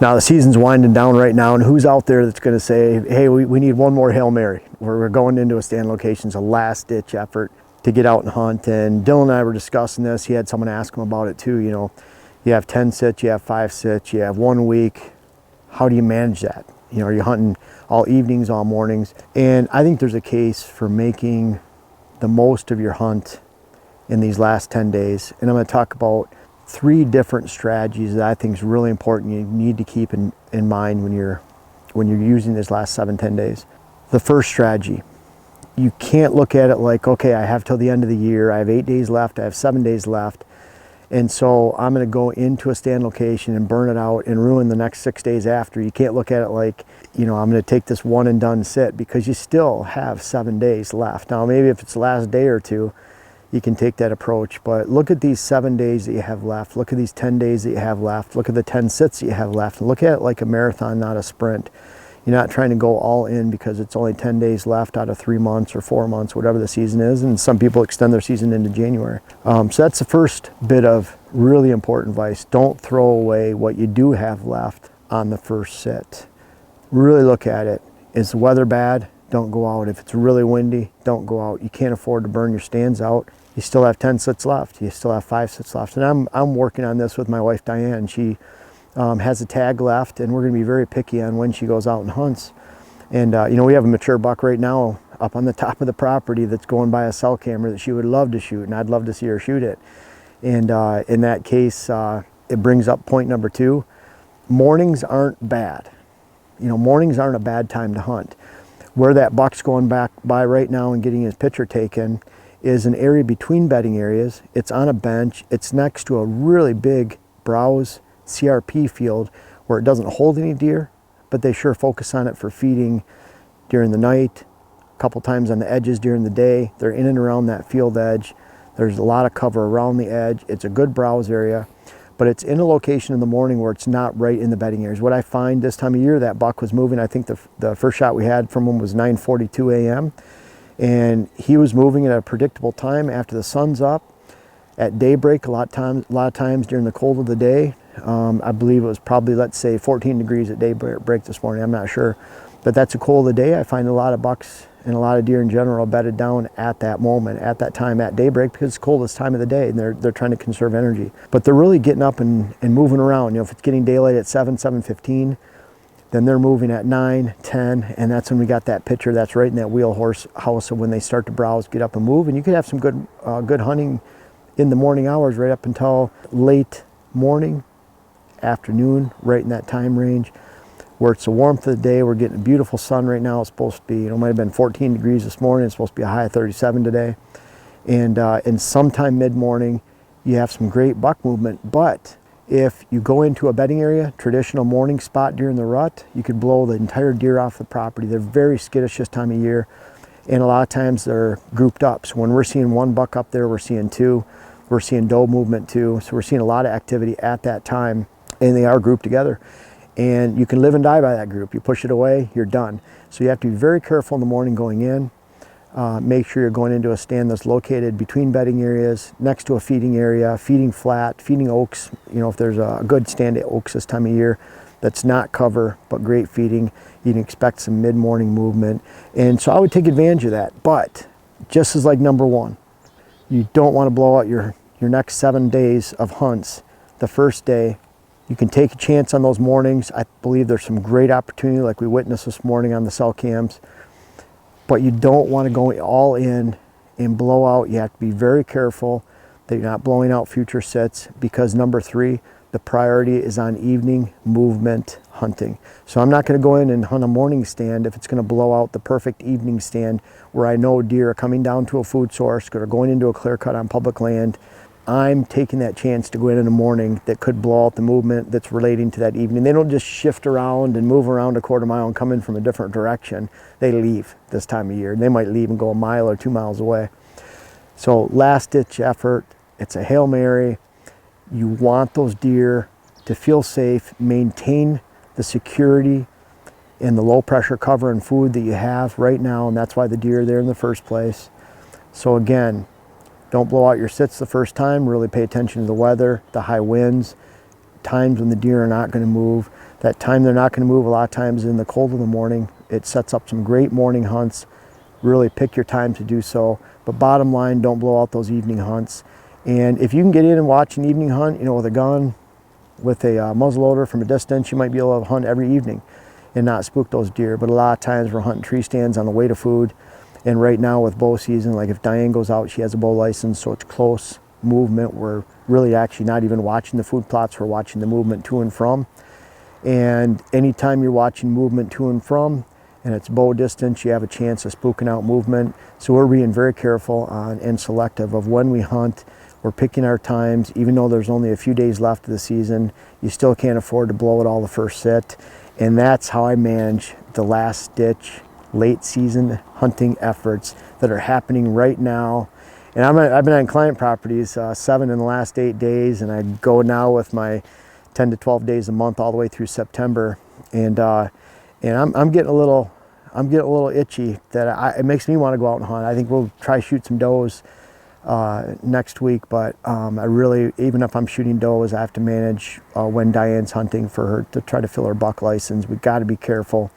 Now the season's winding down right now, and who's out there that's going to say, hey, we need one more Hail Mary. We're going into a stand location. It's a last ditch effort to get out and hunt. And Dylan and I were discussing this. He had someone ask him about it too. You know, you have 10 sits, you have 5 sits, you have 1 week. How do you manage that? You know, are you hunting all evenings, all mornings? And I think there's a case for making the most of your hunt in these last 10 days. And I'm going to talk about 3 different strategies that I think is really important. You need to keep in mind when you're using this last 7-10 days. The first strategy, you can't look at it like, okay, I have till the end of the year, I have 8 days left, I have 7 days left, and so I'm going to go into a stand location and burn it out and ruin the next 6 days after. You can't look at it like, you know, I'm going to take this one and done sit, because you still have 7 days left. Now maybe if it's the last day or two, you can take that approach, but look at these 7 days that you have left. Look at these 10 days that you have left. Look at the 10 sits that you have left. Look at it like a marathon, not a sprint. You're not trying to go all in because it's only 10 days left out of 3 months or 4 months, whatever the season is, and some people extend their season into January. So that's the first bit of really important advice. Don't throw away what you do have left on the first sit. Really look at it. Is the weather bad? Don't go out. If it's really windy, don't go out. You can't afford to burn your stands out. You still have 10 sits left. You still have 5 sits left. And I'm working on this with my wife, Diane. She has a tag left, and we're going to be very picky on when she goes out and hunts. And you know, we have a mature buck right now up on the top of the property that's going by a cell camera that she would love to shoot, and I'd love to see her shoot it. And in that case, it brings up point number 2. Mornings aren't bad. You know, mornings aren't a bad time to hunt. Where that buck's going back by right now and getting his picture taken is an area between bedding areas. It's on a bench. It's next to a really big browse CRP field where it doesn't hold any deer, but they sure focus on it for feeding during the night, a couple times on the edges during the day. They're in and around that field edge. There's a lot of cover around the edge. It's a good browse area, but it's in a location in the morning where it's not right in the bedding areas. What I find this time of year, that buck was moving. I think the first shot we had from him was 9:42 a.m. and he was moving at a predictable time after the sun's up. At daybreak, a lot of times during the cold of the day, I believe it was probably, let's say, 14 degrees at daybreak this morning. I'm not sure, but that's a cold of the day. I find a lot of bucks and a lot of deer in general bedded down at that moment, at that time, at daybreak, because it's the coldest time of the day, and they're trying to conserve energy. But they're really getting up and moving around. You know, if it's getting daylight at 7:15, then they're moving at 9, 10, and that's when we got that picture that's right in that wheel horse house of when they start to browse, get up and move. And you could have some good hunting in the morning hours right up until late morning, afternoon, right in that time range where it's the warmth of the day. We're getting a beautiful sun right now. It's supposed to be, you know, it might have been 14 degrees this morning. It's supposed to be a high of 37 today. And sometime mid-morning, you have some great buck movement. But if you go into a bedding area, traditional morning spot during the rut, you could blow the entire deer off the property. They're very skittish this time of year, and a lot of times they're grouped up. So when we're seeing one buck up there, we're seeing 2. We're seeing doe movement too. So we're seeing a lot of activity at that time, and they are grouped together. And you can live and die by that group. You push it away, you're done. So you have to be very careful in the morning going in. Make sure you're going into a stand that's located between bedding areas, next to a feeding area, feeding flat, feeding oaks. You know, if there's a good stand at oaks this time of year that's not cover, but great feeding, you can expect some mid-morning movement. And so I would take advantage of that. But just as like number 1, you don't want to blow out your next 7 days of hunts the first day. You can take a chance on those mornings. I believe there's some great opportunity like we witnessed this morning on the cell cams, but you don't want to go all in and blow out. You have to be very careful that you're not blowing out future sits, because number 3, the priority is on evening movement hunting. So I'm not going to go in and hunt a morning stand if it's going to blow out the perfect evening stand where I know deer are coming down to a food source or going into a clear cut on public land. I'm taking that chance to go in the morning that could blow out the movement that's relating to that evening. They don't just shift around and move around a quarter mile and come in from a different direction. They leave this time of year. They might leave and go a mile or 2 miles away. So last ditch effort, it's a Hail Mary. You want those deer to feel safe, maintain the security and the low pressure cover and food that you have right now, and that's why the deer are there in the first place. So again, don't blow out your sits the first time. Really pay attention to the weather, the high winds. times when the deer are not going to move. That time they're not going to move a lot of times in the cold of the morning. It sets up some great morning hunts. Really pick your time to do so. But bottom line, don't blow out those evening hunts. And if you can get in and watch an evening hunt, you know, with a gun, with a muzzleloader from a distance, you might be able to hunt every evening and not spook those deer. But a lot of times we're hunting tree stands on the way to food. And right now with bow season, like if Diane goes out, she has a bow license, so it's close movement. We're really actually not even watching the food plots, we're watching the movement to and from. And anytime you're watching movement to and from, and it's bow distance, you have a chance of spooking out movement. So we're being very careful on and selective of when we hunt. We're picking our times. Even though there's only a few days left of the season, you still can't afford to blow it all the first sit. And that's how I manage the last ditch, late season hunting efforts that are happening right now. And I've been on client properties, 7 in the last 8 days, and I go now with my 10 to 12 days a month all the way through September. And I'm getting a little itchy that it makes me want to go out and hunt. I think we'll try shoot some does next week, but I really, even if I'm shooting does, I have to manage when Diane's hunting for her to try to fill her buck license. We've got to be careful.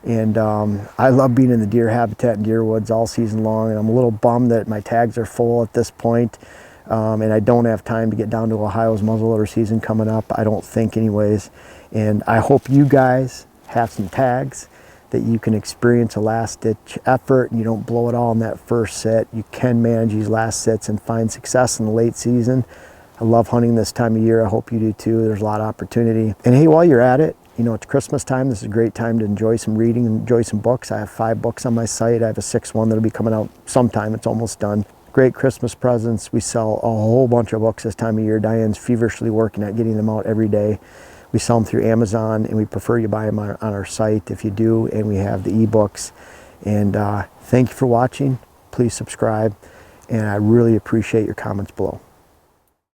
And I love being in the deer habitat and deer woods all season long, and I'm a little bummed that my tags are full at this point. And I don't have time to get down to Ohio's muzzleloader season coming up, I don't think anyways. And I hope you guys have some tags that you can experience a last ditch effort and you don't blow it all in that first sit. You can manage these last sits and find success in the late season. I love hunting this time of year. I hope you do too. There's a lot of opportunity. And hey, while you're at it, you know, it's Christmas time. This is a great time to enjoy some reading and enjoy some books. I have 5 books on my site. I have a 6th one that'll be coming out sometime. It's almost done. Great Christmas presents. We sell a whole bunch of books this time of year. Diane's feverishly working at getting them out every day. We sell them through Amazon, and we prefer you buy them on our site if you do, and we have the ebooks. And thank you for watching. Please subscribe, and I really appreciate your comments below.